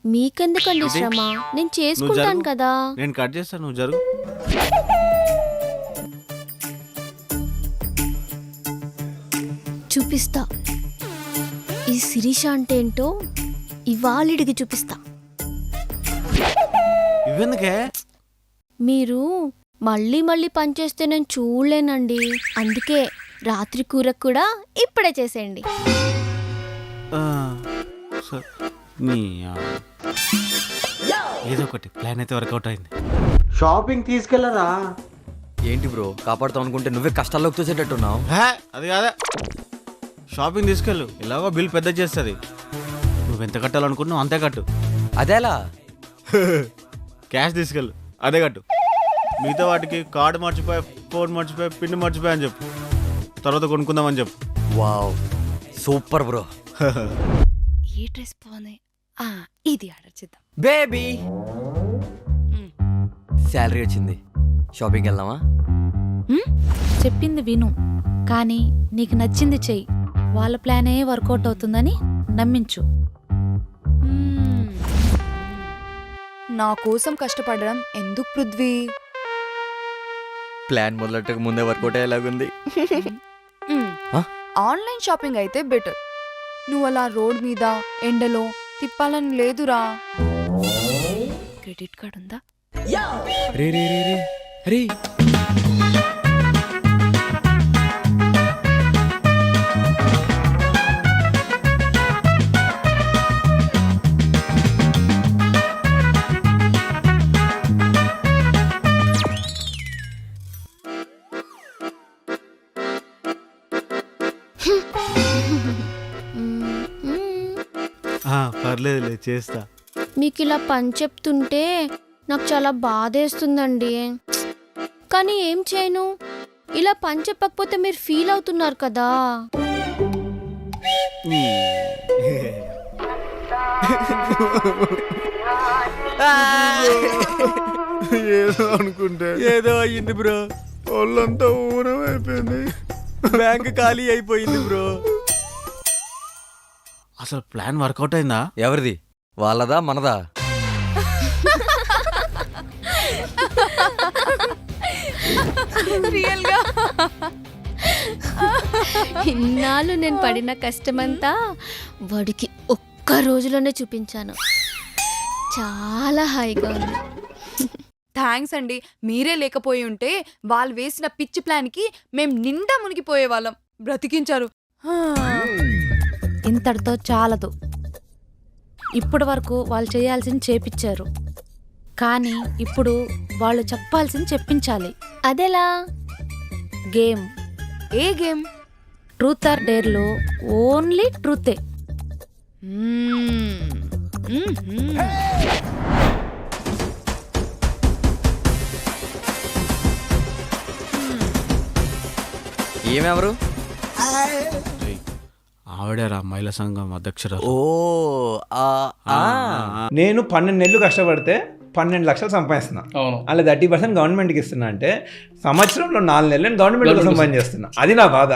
మీకెందుకండి శ్రమ, నేను చేసుకుంటాను కదా. నేను కట్ చేస్తాను, నువ్వు జరుగు. చూపిస్తా ఈ శిరీష అంటే ఏంటో ఇవాళిడికి చూపిస్తా. ఇవెందుకే? మీరు మళ్ళీ మళ్ళీ పనిచేస్తే నేను చూడలేనండి. అందుకే రాత్రి కూర కూడా ఇప్పుడే చేసేయండి. ఏదో ఒకటి ప్లాన్ అయితే వర్కౌట్ అయింది. షాపింగ్ తీసుకెళ్ళరా? ఏంటి బ్రో, కాపాడుతావు అనుకుంటే నువ్వే కష్టాల్లోకి తోసేటట్టున్నావు. అది కాదా, షాపింగ్ తీసుకెళ్ళు, ఇలాగో బిల్ పెద్ద చేస్తుంది. నువ్వెంత కట్టాలనుకుంటున్నావు అంతే కట్టు. అదేలా? క్యాష్ తీసుకెళ్ళు, అదే కట్టు. మిగతా వాటికి కార్డు మర్చిపోయి, ఫోన్ మర్చిపోయి, పిన్ మర్చిపోయి అని చెప్పు. తర్వాత కొనుక్కుందామని చెప్పు. Wow, super bro. ఏ డ్రెస్ బాగుంది? ఇది ఆర్డర్ చేద్దాం. బేబీ, శాలరీ వచ్చింది, షాపింగ్కి వెళ్దామా? చెప్పింది విను, కానీ నీకు నచ్చింది చెయ్యి. వాళ్ళ ప్లానే వర్కౌట్ అవుతుందని నమ్మించు. నా కోసం కష్టపడడం ఎందుకు పృథ్వీ? ప్లాన్ మొదలెట్టక ముందే వర్కౌట్ అయ్యేలాగుంది. ఆన్లైన్ షాపింగ్ అయితే బెటర్. నువ్వు అలా రోడ్ మీద ఎండలో తిప్పాలని లేదురా. క్రెడిట్ కార్డ్ ఉందా? రే రే రే రే రే, పర్లేదులే, చేస్తా. మీకు ఇలా పని చెప్తుంటే నాకు చాలా బాధేస్తుందండి. కానీ ఏం చేయను, ఇలా పని చెప్పకపోతే మీరు ఫీల్ అవుతున్నారు కదా. ఏదో అనుకుంటే ఏదో అయ్యింది బ్రో. ఒళ్ళంతా ఊరం అయిపోయింది, బ్యాంక్ ఖాళీ అయిపోయింది బ్రో. అసలు ప్లాన్ వర్కౌట్ అయిందా? ఎవరిది, వాళ్ళదా మనదా? ఇన్నాళ్ళు నేను పడిన కష్టమంతా వాడికి ఒక్క రోజులోనే చూపించాను. చాలా హాయిగా ఉంది. థ్యాంక్స్ అండి. మీరే లేకపోయి ఉంటే వాళ్ళు వేసిన పిచ్చి ప్లాన్కి మేం నిండా మునిగిపోయే వాళ్ళం. బ్రతికించారు. ఇంతటితో చాలదు. ఇప్పటి వరకు వాళ్ళు చేయాల్సింది చేపించారు, కానీ ఇప్పుడు వాళ్ళు చెప్పాల్సింది చెప్పించాలి. అదెలా? గేమ్. ఏ గేమ్? ట్రూత్ ఆర్ డేర్లో ఓన్లీ ట్రూతే. ఏమెవరు? ఆవిడారా మహిళా సంఘం అధ్యక్షురాలు. ఓ, నేను 12 నెలలు కష్టపడితే 12 లక్షలు సంపాదిస్తున్నా. అలా 30% గవర్నమెంట్కి ఇస్తున్నా అంటే సంవత్సరంలో 4 నెలలు గవర్నమెంట్ కోసం పని చేస్తున్నా. అది నా బాధ.